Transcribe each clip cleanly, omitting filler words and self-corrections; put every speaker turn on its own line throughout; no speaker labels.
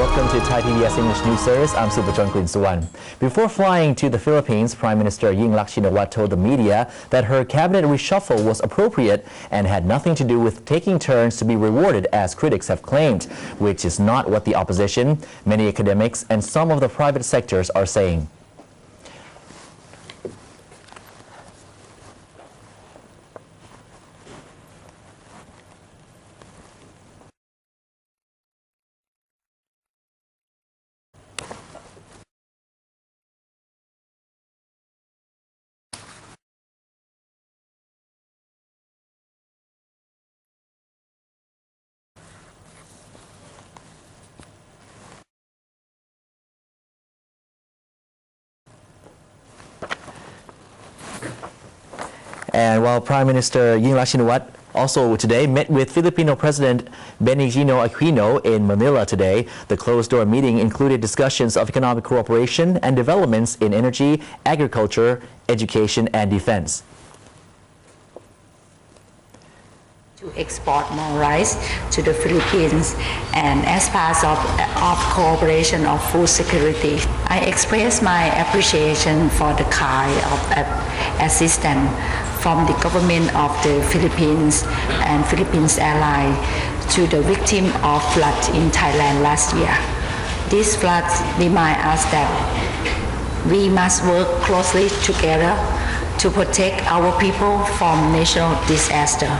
welcome to ThaiPBS English Service. I'm Supachon Klinsuwan. Before flying to the Philippines, Prime Minister Yingluck Shinawatra told the media that her cabinet reshuffle was appropriate and had nothing to do with taking turns to be rewarded, as critics have claimed, which is not what the opposition, many academics, and some of the private sectors are saying. And while Prime Minister Yingluck Shinawatra also today met with Filipino President Benigno Aquino in Manila today, the closed-door meeting included discussions of economic cooperation and developments in energy, agriculture, education, and defense.
To export more rice to the Philippines, and as part of cooperation of food security, I express my appreciation for the kind of assistance from the government of the Philippines and Philippines ally to the victim of flood in Thailand last year. This flood reminds us that we must work closely together to protect our people from natural disaster.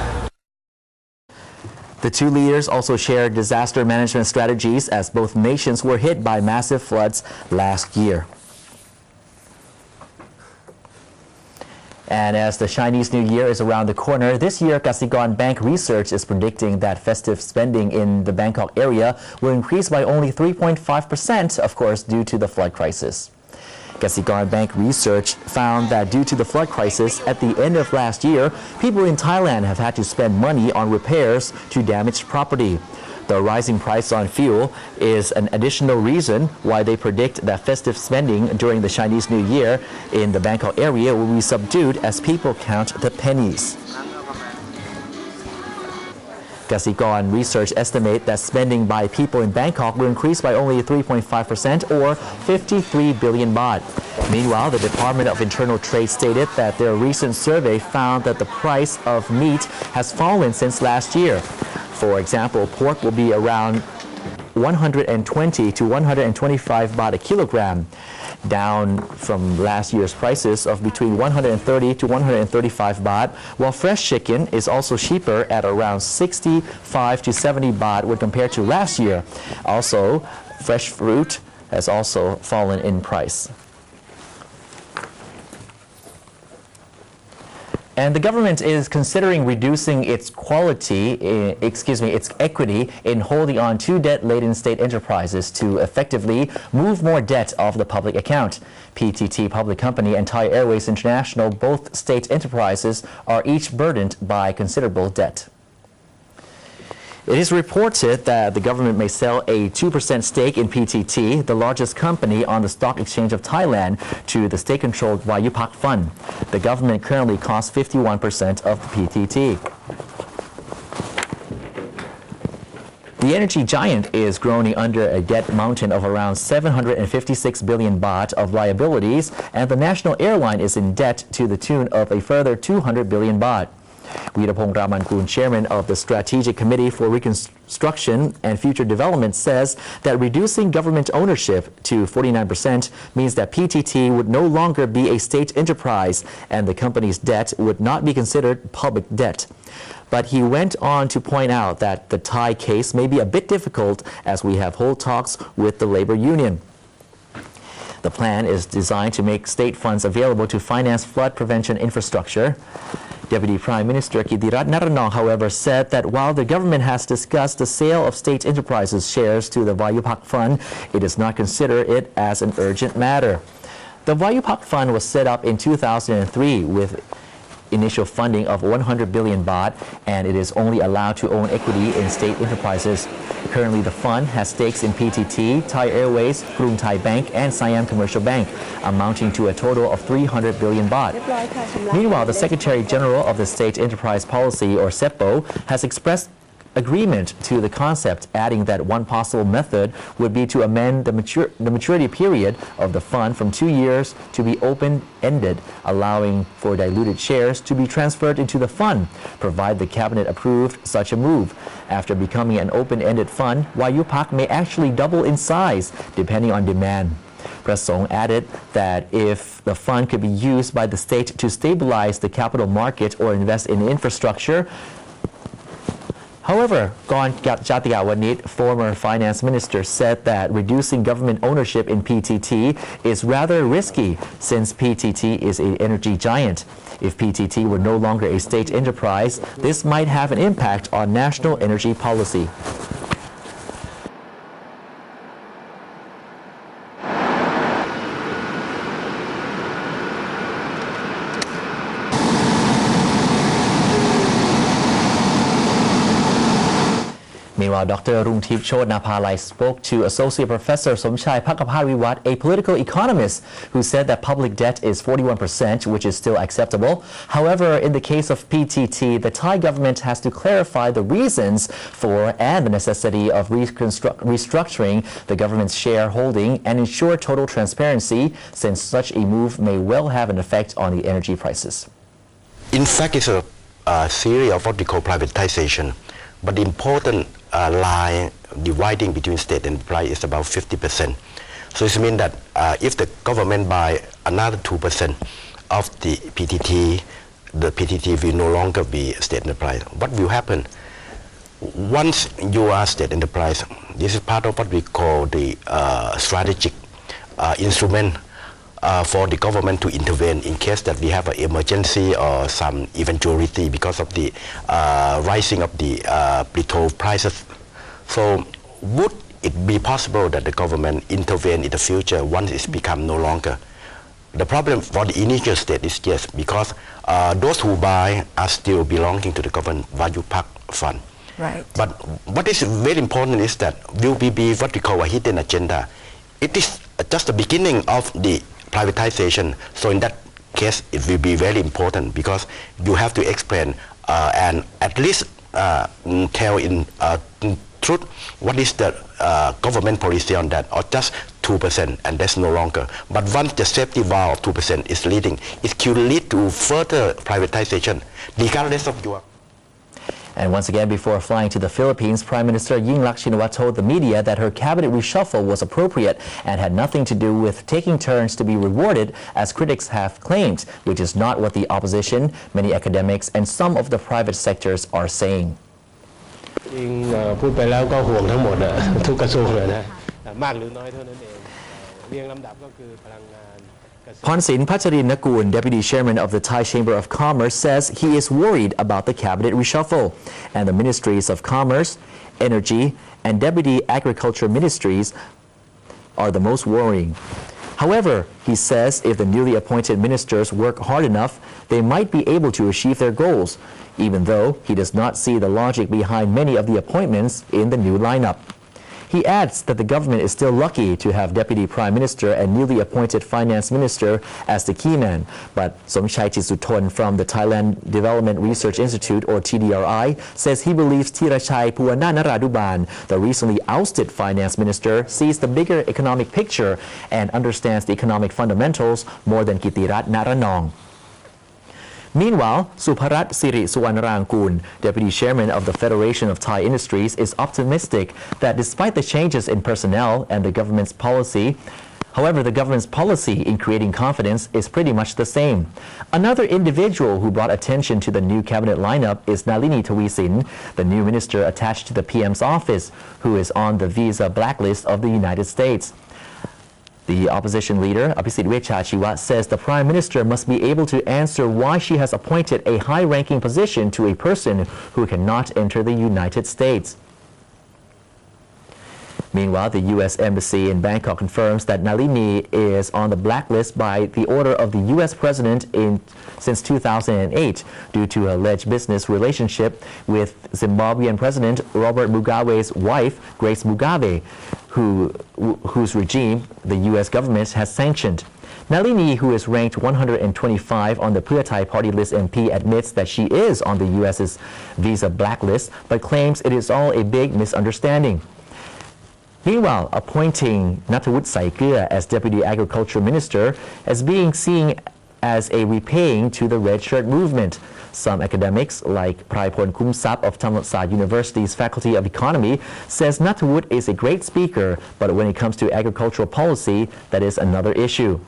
The two leaders also shared disaster management strategies as both nations were hit by massive floods last year. And as the Chinese New Year is around the corner, this year Kasikorn Bank Research is predicting that festive spending in the Bangkok area will increase by only 3.5%, of course, due to the flood crisis. Kasikorn Bank Research found that due to the flood crisis at the end of last year, people in Thailand have had to spend money on repairs to damaged property. The rising price on fuel is an additional reason why they predict that festive spending during the Chinese New Year in the Bangkok area will be subdued as people count the pennies. Kasikorn Research estimate that spending by people in Bangkok will increase by only 3.5% or 53 billion baht. Meanwhile, the Department of Internal Trade stated that their recent survey found that the price of meat has fallen since last year. For example, pork will be around 120 to 125 baht a kilogram, down from last year's prices of between 130 to 135 baht, while fresh chicken is also cheaper at around 65 to 70 baht when compared to last year. Also, fresh fruit has also fallen in price. And the government is considering reducing its its equity in holding on to debt-laden state enterprises to effectively move more debt off the public account. PTT Public Company and Thai Airways International, both state enterprises, are each burdened by considerable debt. It is reported that the government may sell a 2% stake in PTT, the largest company on the Stock Exchange of Thailand, to the state-controlled Vayupak Fund. The government currently costs 51% of the PTT. The energy giant is groaning under a debt mountain of around 756 billion baht of liabilities, and the national airline is in debt to the tune of a further 200 billion baht. Weerapong Ramankul, chairman of the Strategic Committee for Reconstruction and Future Development, says that reducing government ownership to 49% means that PTT would no longer be a state enterprise and the company's debt would not be considered public debt. But he went on to point out that the Thai case may be a bit difficult as we have hold talks with the labor union. The plan is designed to make state funds available to finance flood prevention infrastructure. Deputy Prime Minister Kittirat Naranong, however, said that while the government has discussed the sale of state enterprises shares to the Vayupak Fund, it does not consider it as an urgent matter. The Vayupak Fund was set up in 2003 with initial funding of 100 billion baht, and it is only allowed to own equity in state enterprises. Currently, the fund has stakes in PTT, Thai Airways, Krung Thai Bank, and Siam Commercial Bank, amounting to a total of 300 billion baht. Meanwhile, the Secretary General of the State Enterprise Policy, or SEPPO, has expressed agreement to the concept, adding that one possible method would be to amend the maturity period of the fund from 2 years to be open-ended, allowing for diluted shares to be transferred into the fund, provided the cabinet approved such a move. After becoming an open-ended fund, Wayupak may actually double in size, depending on demand. Prasong added that if the fund could be used by the state to stabilize the capital market or invest in infrastructure. However, Gorn Jatiyawanit, former finance minister, said that reducing government ownership in PTT is rather risky since PTT is an energy giant. If PTT were no longer a state enterprise, this might have an impact on national energy policy. Meanwhile, Dr. Rungtip Chodnapalai spoke to Associate Professor Somchai Phakapariwat, a political economist, who said that public debt is 41%, which is still acceptable. However, in the case of PTT, the Thai government has to clarify the reasons for and the necessity of restructuring the government's shareholding and ensure total transparency, since such a move may well have an effect on the energy prices.
In fact, it's a theory of what we call privatization. But the important line dividing between state and private is about 50%. So it means that if the government buy another 2% of the PTT will no longer be state enterprise. What will happen? Once you are state enterprise, this is part of what we call the strategic instrument for the government to intervene in case that we have an emergency or some eventuality because of the rising of the petrol prices. So would it be possible that the government intervene in the future once it's become no longer? The problem for the initial state is yes, because those who buy are still belonging to the government Wayupak fund.
Right.
But what is very important is that will be what we call a hidden agenda. It is just the beginning of the privatization. So in that case, it will be very important because you have to explain and at least tell in truth what is the government policy on that, or just 2% and that's no longer. But once the safety valve of 2% is leading, it could lead to further privatization regardless of your.
And once again, before flying to the Philippines, Prime Minister Yingluck Shinawatra told the media that her cabinet reshuffle was appropriate and had nothing to do with taking turns to be rewarded, as critics have claimed, which is not what the opposition, many academics, and some of the private sectors are saying. Ponsin Pacharin Nakul, Deputy Chairman of the Thai Chamber of Commerce, says he is worried about the cabinet reshuffle, and the Ministries of Commerce, Energy, and Deputy Agriculture Ministries are the most worrying. However, he says if the newly appointed ministers work hard enough, they might be able to achieve their goals, even though he does not see the logic behind many of the appointments in the new lineup. He adds that the government is still lucky to have Deputy Prime Minister and newly appointed Finance Minister as the key man. But Somchai Chisuthon from the Thailand Development Research Institute, or TDRI, says he believes Thirachai Puwananaraduban, the recently ousted Finance Minister, sees the bigger economic picture and understands the economic fundamentals more than Kitirat Naranong. Meanwhile, Supharat Siri Suwanarangkul, Deputy Chairman of the Federation of Thai Industries, is optimistic that despite the changes in personnel and the government's policy, however, the government's policy in creating confidence is pretty much the same. Another individual who brought attention to the new cabinet lineup is Nalini Tawisin, the new minister attached to the PM's office, who is on the visa blacklist of the United States. The opposition leader, Apisit Wechachiwa, says the Prime Minister must be able to answer why she has appointed a high-ranking position to a person who cannot enter the United States. Meanwhile, the U.S. Embassy in Bangkok confirms that Nalini is on the blacklist by the order of the U.S. President since 2008 due to her alleged business relationship with Zimbabwean President Robert Mugabe's wife, Grace Mugabe, whose regime the U.S. government has sanctioned. Nalini, who is ranked 125 on the Pheu Thai Party list MP, admits that she is on the U.S.'s visa blacklist, but claims it is all a big misunderstanding. Meanwhile, appointing Nattawut Saikia as Deputy Agriculture Minister as being seen as a repaying to the Red Shirt movement. Some academics, like Praipon Kumsap of Thammasat University's Faculty of Economy, says Nattawut is a great speaker, but when it comes to agricultural policy, that is another issue.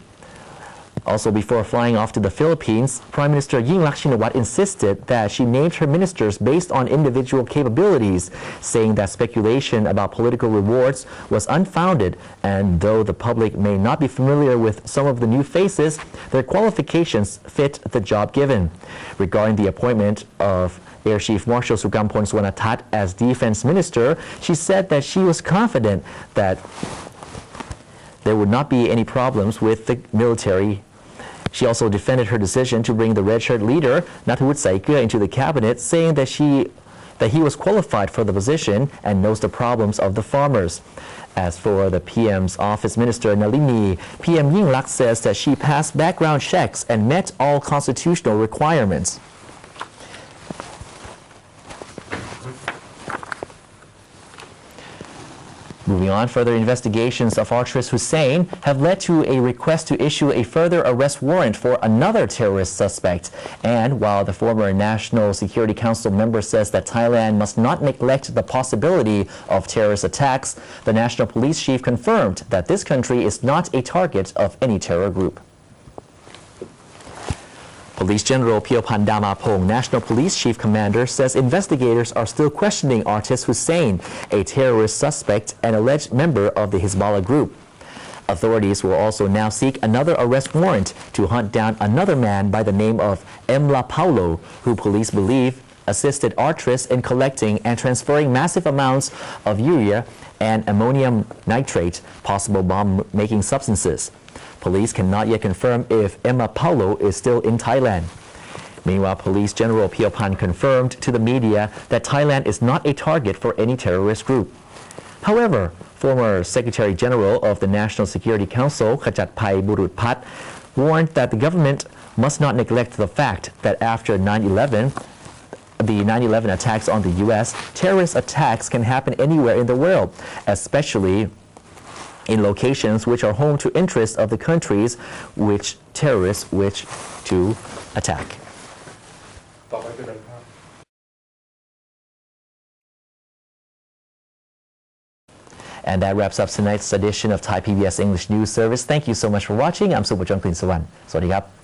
Also, before flying off to the Philippines, Prime Minister Yingluck Shinawatra insisted that she named her ministers based on individual capabilities, saying that speculation about political rewards was unfounded, and though the public may not be familiar with some of the new faces, their qualifications fit the job given. Regarding the appointment of Air Chief Marshal Sukampol Suwanatat as Defense Minister, she said that she was confident that there would not be any problems with the military. She also defended her decision to bring the red shirt leader, Nattawut Saikia, into the cabinet, saying that he was qualified for the position and knows the problems of the farmers. As for the PM's office minister, Nalini, PM Yingluck says that she passed background checks and met all constitutional requirements. Moving on, further investigations of artist Hussein have led to a request to issue a further arrest warrant for another terrorist suspect. And while the former National Security Council member says that Thailand must not neglect the possibility of terrorist attacks, the National Police Chief confirmed that this country is not a target of any terror group. Police General Piopan Damapong, National Police Chief Commander, says investigators are still questioning artist Hussein, a terrorist suspect and alleged member of the Hezbollah group. Authorities will also now seek another arrest warrant to hunt down another man by the name of Emla Paulo, who police believe assisted artists in collecting and transferring massive amounts of urea and ammonium nitrate, possible bomb-making substances. Police cannot yet confirm if Emma Paulo is still in Thailand. Meanwhile, Police General Piopan confirmed to the media that Thailand is not a target for any terrorist group. However, former Secretary General of the National Security Council, Khajatpai Burutpat, warned that the government must not neglect the fact that after 9/11, the 9/11 attacks on the U.S., terrorist attacks can happen anywhere in the world, especially in locations which are home to interests of the countries which terrorists wish to attack. And that wraps up tonight's edition of Thai PBS English News Service. Thank you so much for watching. I'm Supachong Klinsawan. สวัสดีครับ